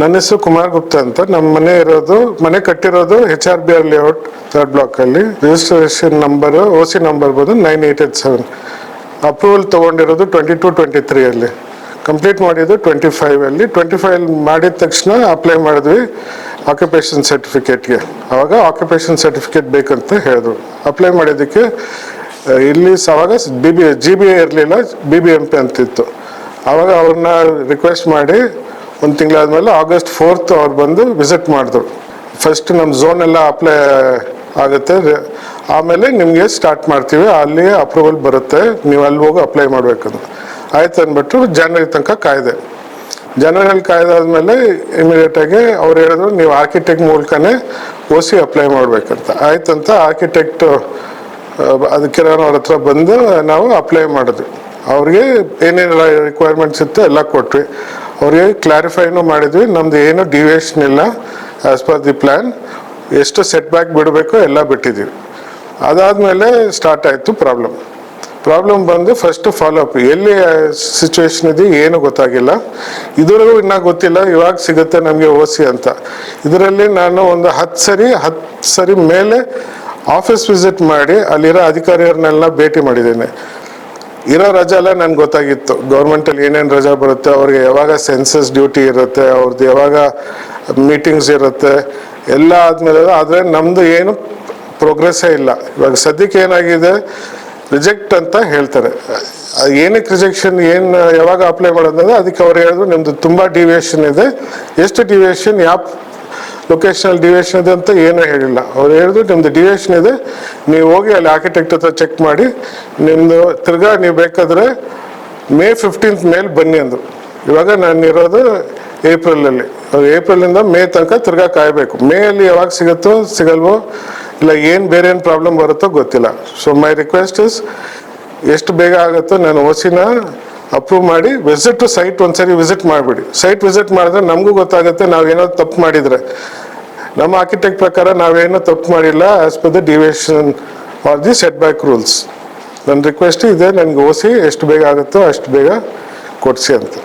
ನನ್ನ ಹೆಸರು ಕುಮಾರ್ ಗುಪ್ತಾ ಅಂತ. ನಮ್ಮ ಮನೆ ಕಟ್ಟಿರೋದು HRBR ಲೇಔಟ್ 3rd ಬ್ಲಾಕ್ ಅಲ್ಲಿ. ರಿಜಿಸ್ಟ್ರೇಷನ್ ನಂಬರ್ OC ನಂಬರ್ ಬಂದು 9887. ಅಪ್ರೂವಲ್ ತಗೊಂಡಿರೋದು 22-23 ಅಲ್ಲಿ, ಕಂಪ್ಲೀಟ್ ಮಾಡಿದ್ದು 25 ಅಲ್ಲಿ. 25 ಮಾಡಿದ ತಕ್ಷಣ ಅಪ್ಲೈ ಮಾಡಿದ್ವಿ ಆಕ್ಯುಪೇಷನ್ ಸರ್ಟಿಫಿಕೇಟ್ಗೆ. ಅವಾಗ ಆಕ್ಯುಪೇಷನ್ ಸರ್ಟಿಫಿಕೇಟ್ ಬೇಕಂತ ಹೇಳಿದ್ರು. ಅಪ್ಲೈ ಮಾಡಿದ್ದಕ್ಕೆ ಇಲ್ಲಿ ಅವಾಗ GBA ಇರಲಿಲ್ಲ, BBMP ಅಂತಿತ್ತು. ಆವಾಗ ಅವ್ರನ್ನ ರಿಕ್ವೆಸ್ಟ್ ಮಾಡಿ 1 ತಿಂಗಳಾದ್ಮೇಲೆ August 4th ಅವ್ರು ಬಂದು ವಿಸಿಟ್ ಮಾಡಿದ್ರು. ಫಸ್ಟ್ ನಮ್ಮ ಝೋನ್ ಎಲ್ಲ ಅಪ್ಲೈ ಆಗುತ್ತೆ, ಆಮೇಲೆ ನಿಮಗೆ ಸ್ಟಾರ್ಟ್ ಮಾಡ್ತೀವಿ, ಅಲ್ಲಿ ಅಪ್ರೂವಲ್ ಬರುತ್ತೆ, ನೀವು ಅಲ್ಲಿ ಹೋಗಿ ಅಪ್ಲೈ ಮಾಡಬೇಕಂತ ಆಯ್ತು ಅಂದ್ಬಿಟ್ಟು ಜನವರಿ ತನಕ ಕಾಯ್ದೆ. ಜನವರಿಯಲ್ಲಿ ಕಾಯ್ದಾದ್ಮೇಲೆ ಇಮಿಡಿಯೇಟಾಗಿ ಅವ್ರು ಹೇಳಿದ್ರು ನೀವು ಆರ್ಕಿಟೆಕ್ಟ್ ಮೂಲಕನೇ OC ಅಪ್ಲೈ ಮಾಡಬೇಕಂತ. ಆಯ್ತಂತ ಆರ್ಕಿಟೆಕ್ಟ್ ಅದಕ್ಕೆ ಅವ್ರ ಹತ್ರ ಬಂದು ನಾವು ಅಪ್ಲೈ ಮಾಡಿದ್ವಿ. ಅವ್ರಿಗೆ ಏನೇನು ರಿಕ್ವೈರ್ಮೆಂಟ್ಸ್ ಇತ್ತು ಎಲ್ಲ ಕೊಟ್ವಿ. ಅವ್ರಿಗೆ ಕ್ಲಾರಿಫೈನು ಮಾಡಿದ್ವಿ, ನಮ್ದು ಏನು ಡಿವಿಯೇಷನ್ ಇಲ್ಲ, ಆಸ್ ಪರ್ ದಿ ಪ್ಲ್ಯಾನ್, ಎಷ್ಟು ಸೆಟ್ ಬ್ಯಾಕ್ ಬಿಡಬೇಕು ಎಲ್ಲ ಬಿಟ್ಟಿದ್ದೀವಿ. ಅದಾದಮೇಲೆ ಸ್ಟಾರ್ಟ್ ಆಯಿತು ಪ್ರಾಬ್ಲಮ್ ಬಂದು ಫಸ್ಟ್ ಫಾಲೋಅಪ್. ಎಲ್ಲಿ ಸಿಚುವೇಶನ್ ಇದೆ ಏನು ಗೊತ್ತಾಗಿಲ್ಲ, ಇದುವರೆಗೂ ಇನ್ನೂ ಗೊತ್ತಿಲ್ಲ, ಇವಾಗ ಸಿಗುತ್ತೆ ನಮಗೆ OC ಅಂತ. ಇದರಲ್ಲಿ ನಾನು ಒಂದು 10 ಸರಿ ಮೇಲೆ ಆಫೀಸ್ ವಿಸಿಟ್ ಮಾಡಿ ಅಲ್ಲಿರೋ ಅಧಿಕಾರಿಯವ್ರನ್ನೆಲ್ಲ ಭೇಟಿ ಮಾಡಿದ್ದೇನೆ. ಇರೋ ರಜೆ ಎಲ್ಲ ನನ್ಗೆ ಗೊತ್ತಾಗಿತ್ತು, ಗೌರ್ಮೆಂಟಲ್ಲಿ ಏನೇನು ರಜಾ ಬರುತ್ತೆ, ಅವ್ರಿಗೆ ಯಾವಾಗ ಸೆನ್ಸಸ್ ಡ್ಯೂಟಿ ಇರುತ್ತೆ, ಅವ್ರದ್ದು ಯಾವಾಗ ಮೀಟಿಂಗ್ಸ್ ಇರುತ್ತೆ ಎಲ್ಲ ಆದಮೇಲೆ. ಆದರೆ ನಮ್ಮದು ಏನು ಪ್ರೋಗ್ರೆಸ್ಸೇ ಇಲ್ಲ. ಇವಾಗ ಸದ್ಯಕ್ಕೆ ಏನಾಗಿದೆ, ರಿಜೆಕ್ಟ್ ಅಂತ ಹೇಳ್ತಾರೆ. ಏನಕ್ಕೆ ರಿಜೆಕ್ಷನ್, ಯಾವಾಗ ಅಪ್ಲೈ ಮಾಡೋದಂದ್ರೆ ಅದಕ್ಕೆ ಅವ್ರು ಹೇಳಿದ್ರು ನಿಮ್ಮದು ತುಂಬ ಡಿವಿಯೇಷನ್ ಇದೆ, ಎಷ್ಟು ಡಿವಿಯೇಷನ್, ಯಾವ ಲೊಕೇಶನಲ್ ಡಿವಿಯೇಷನ್ ಇದೆ ಅಂತ ಏನೂ ಹೇಳಿಲ್ಲ. ಅವ್ರು ಹೇಳಿದ್ರು ನಿಮ್ಮದು ಡಿವಿಯೇಷನ್ ಇದೆ, ನೀವು ಹೋಗಿ ಅಲ್ಲಿ ಆರ್ಕಿಟೆಕ್ಟ್ ಹತ್ರ ಚೆಕ್ ಮಾಡಿ ನಿಮ್ಮದು ತಿರ್ಗಾ ನೀವು ಬೇಕಾದರೆ May 15th ಮೇಲೆ ಬನ್ನಿ ಅಂದರು. ಇವಾಗ ನಾನು ಇರೋದು ಏಪ್ರಿಲಲ್ಲಿ, ಏಪ್ರಿಲಿಂದ May ತನಕ ತಿರ್ಗಾ ಕಾಯಬೇಕು. ಮೇಯಲ್ಲಿ ಯಾವಾಗ ಸಿಗುತ್ತೋ ಸಿಗಲ್ವೋ ಇಲ್ಲ, ಏನು ಬೇರೆ ಏನು ಪ್ರಾಬ್ಲಮ್ ಬರುತ್ತೋ ಗೊತ್ತಿಲ್ಲ. ಸೊ ಮೈ ರಿಕ್ವೆಸ್ಟ್ ಇಸ್ ಎಷ್ಟು ಬೇಗ ಆಗುತ್ತೋ ನಾನು OCನ ಅಪ್ರೂವ್ ಮಾಡಿ ಸೈಟ್ ಒಂದ್ಸರಿ ವಿಸಿಟ್ ಮಾಡಿಬಿಡಿ. ಸೈಟ್ ವಿಸಿಟ್ ಮಾಡಿದ್ರೆ ನಮಗೂ ಗೊತ್ತಾಗುತ್ತೆ ನಾವೇನೋ ತಪ್ಪು ಮಾಡಿದರೆ. ನಮ್ಮ ಆರ್ಕಿಟೆಕ್ಟ್ ಪ್ರಕಾರ ನಾವೇನೋ ತಪ್ಪು ಮಾಡಿಲ್ಲ as per the deviation R the set back rules. ನನ್ನ ರಿಕ್ವೆಸ್ಟ್ ಇದೆ, ನನಗೆ OC ಎಷ್ಟು ಬೇಗ ಆಗುತ್ತೋ ಅಷ್ಟು ಬೇಗ ಕೊಡಿಸಿ ಅಂತ.